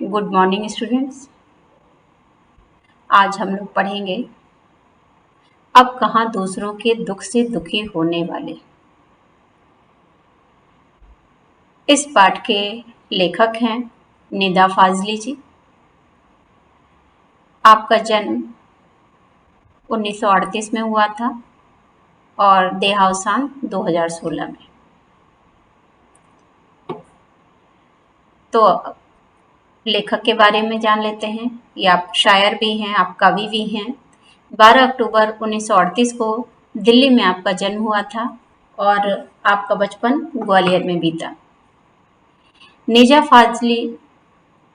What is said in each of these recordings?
Good morning students. आज हम लोग पढ़ेंगे अब कहाँ दूसरों के दुख से दुखी होने वाले। इस पाठ के लेखक हैं निदा फाजली जी। आपका जन्म 1938 में हुआ था और देहावसान 2016 में। तो लेखक के बारे में जान लेते हैं। ये आप शायर भी हैं, आप कवि भी हैं। 12 अक्टूबर 1938 को दिल्ली में आपका जन्म हुआ था और आपका बचपन ग्वालियर में बीता। निजा फाजली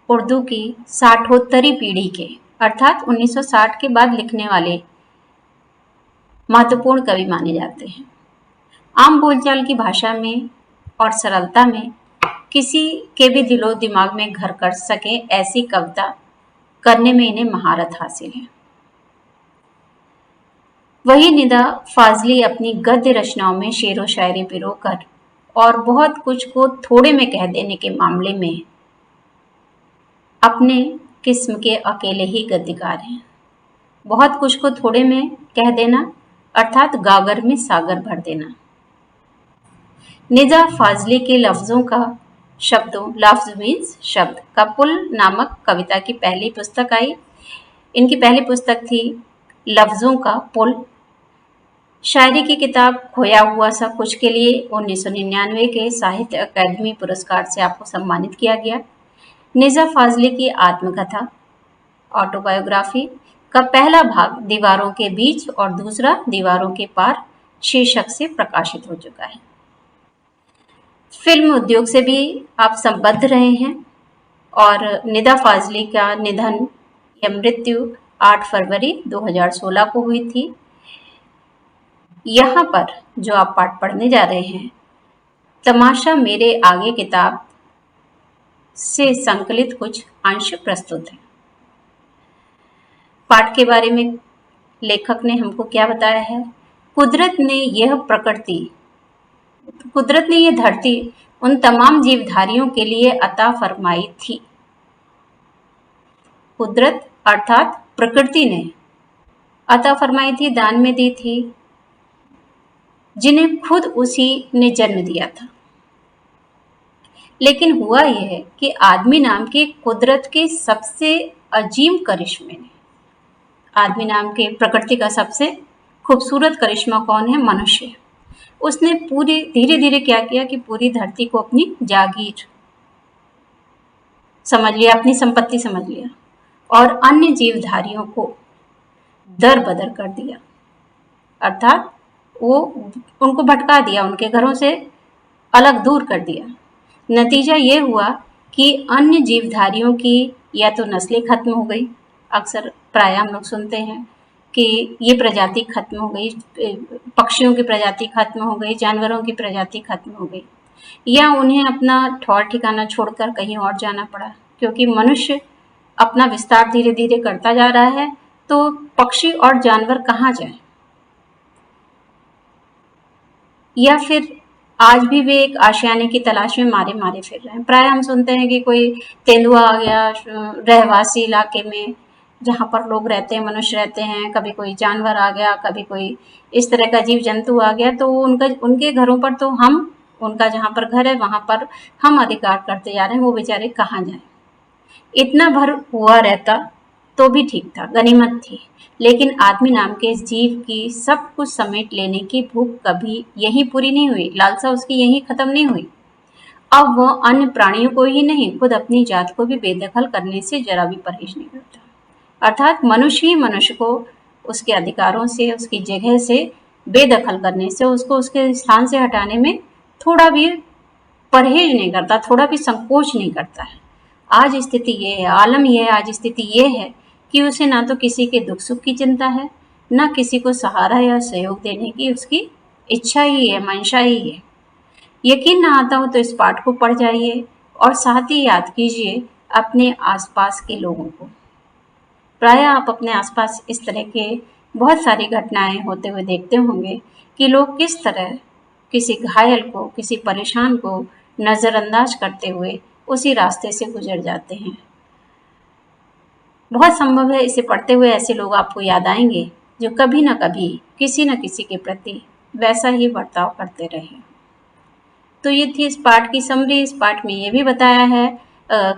उर्दू की 60वीं पीढ़ी के अर्थात 1960 के बाद लिखने वाले महत्वपूर्ण कवि माने जाते हैं। आम बोलचाल की भाषा में और सरलता में किसी के भी दिलो दिमाग में घर कर सके ऐसी कविता करने में इन्हें महारत हासिल है। वही निदा फाजली अपनी गद्य रचनाओं में शेरो शायरी पिरोकर और बहुत कुछ को थोड़े में कह देने के मामले में अपने किस्म के अकेले ही गद्यकार हैं। बहुत कुछ को थोड़े में कह देना अर्थात गागर में सागर भर देना। निदा फाजली के लफ्जों का लफ्ज मीन्स शब्द का पुल नामक कविता की पहली पुस्तक आई। इनकी पहली पुस्तक थी लफ्जों का पुल। शायरी की किताब खोया हुआ सब कुछ के लिए 1999 के साहित्य अकादमी पुरस्कार से आपको सम्मानित किया गया। निजा फाजली की आत्मकथा ऑटोबायोग्राफी का पहला भाग दीवारों के बीच और दूसरा दीवारों के पार शीर्षक से प्रकाशित हो चुका है। फिल्म उद्योग से भी आप संबद्ध रहे हैं और निदा फाजली का निधन या मृत्यु 8 फरवरी 2016 को हुई थी। यहाँ पर जो आप पाठ पढ़ने जा रहे हैं तमाशा मेरे आगे किताब से संकलित कुछ अंश प्रस्तुत है। पाठ के बारे में लेखक ने हमको क्या बताया है। कुदरत ने यह धरती उन तमाम जीवधारियों के लिए अता फरमाई थी। कुदरत अर्थात प्रकृति ने अता फरमाई थी, दान में दी थी, जिन्हें खुद उसी ने जन्म दिया था। लेकिन हुआ यह है कि आदमी नाम के कुदरत के सबसे अजीम करिश्मे ने, आदमी नाम के प्रकृति का सबसे खूबसूरत करिश्मा कौन है? मनुष्य। उसने धीरे धीरे क्या किया कि पूरी धरती को अपनी जागीर समझ लिया, अपनी संपत्ति समझ लिया और अन्य जीवधारियों को दर बदर कर दिया, अर्थात वो उनको भटका दिया, उनके घरों से अलग दूर कर दिया। नतीजा ये हुआ कि अन्य जीवधारियों की या तो नस्लें खत्म हो गई, अक्सर प्राय हम लोग सुनते हैं कि ये प्रजाति खत्म हो गई, पक्षियों की प्रजाति खत्म हो गई, जानवरों की प्रजाति खत्म हो गई, या उन्हें अपना ठौर ठिकाना छोड़कर कहीं और जाना पड़ा, क्योंकि मनुष्य अपना विस्तार धीरे धीरे करता जा रहा है। तो पक्षी और जानवर कहाँ जाएं? या फिर आज भी वे एक आशियाने की तलाश में मारे मारे फिर रहे हैं। प्राय हम सुनते हैं कि कोई तेंदुआ आ गया रहवासी इलाके में जहाँ पर लोग रहते हैं, मनुष्य रहते हैं, कभी कोई जानवर आ गया, कभी कोई इस तरह का जीव जंतु आ गया, तो उनके घरों पर तो हम, उनका जहाँ पर घर है वहाँ पर हम अधिकार करते जा रहे हैं, वो बेचारे कहाँ जाएं। इतना भर हुआ रहता तो भी ठीक था, गनीमत थी। लेकिन आदमी नाम के इस जीव की सब कुछ समेट लेने की भूख कभी यहीं पूरी नहीं हुई, लालसा उसकी यहीं खत्म नहीं हुई। अब वह अन्य प्राणियों को ही नहीं, खुद अपनी जात को भी बेदखल करने से जरा भी परहेज नहीं करता। अर्थात मनुष्य ही मनुष्य को उसके अधिकारों से, उसकी जगह से बेदखल करने से, उसको उसके स्थान से हटाने में थोड़ा भी परहेज नहीं करता, थोड़ा भी संकोच नहीं करता है। आज स्थिति ये है, आलम ये है, आज स्थिति ये है कि उसे ना तो किसी के दुख सुख की चिंता है, ना किसी को सहारा या सहयोग देने की उसकी इच्छा ही है, मंशा ही है। यकीन ना आता हो तो इस पाठ को पढ़ जाइए और साथ ही याद कीजिए अपने आसपास के लोगों को। प्राय आप अपने आसपास इस तरह के बहुत सारी घटनाएं होते हुए देखते होंगे कि लोग किस तरह किसी घायल को, किसी परेशान को नज़रअंदाज करते हुए उसी रास्ते से गुजर जाते हैं। बहुत संभव है इसे पढ़ते हुए ऐसे लोग आपको याद आएंगे जो कभी न कभी किसी न किसी के प्रति वैसा ही बर्ताव करते रहे। तो ये थी इस पाठ की समरी। इस पाठ में ये भी बताया है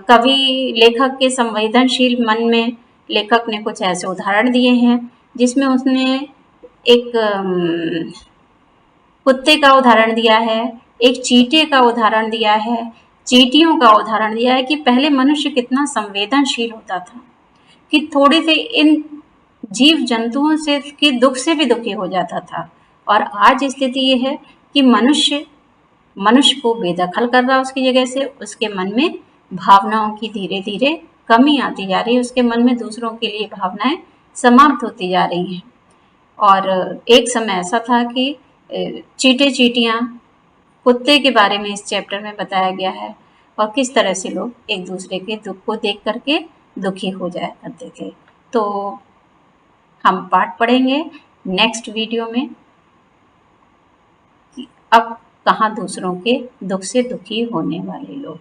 कवि लेखक के संवेदनशील मन में लेखक ने कुछ ऐसे उदाहरण दिए हैं जिसमें उसने एक कुत्ते का उदाहरण दिया है, एक चींटे का उदाहरण दिया है, चींटियों का उदाहरण दिया है कि पहले मनुष्य कितना संवेदनशील होता था, कि थोड़े से इन जीव जंतुओं से के दुख से भी दुखी हो जाता था। और आज स्थिति ये है कि मनुष्य को बेदखल कर रहा है उसकी जगह से, उसके मन में भावनाओं की धीरे धीरे कमी आती जा रही है, उसके मन में दूसरों के लिए भावनाएं समाप्त होती जा रही हैं। और एक समय ऐसा था कि चींटे चींटियां कुत्ते के बारे में इस चैप्टर में बताया गया है और किस तरह से लोग एक दूसरे के दुख को देख करके दुखी हो जाया करते थे। तो हम पाठ पढ़ेंगे नेक्स्ट वीडियो में कि अब कहाँ दूसरों के दुख से दुखी होने वाले लोग।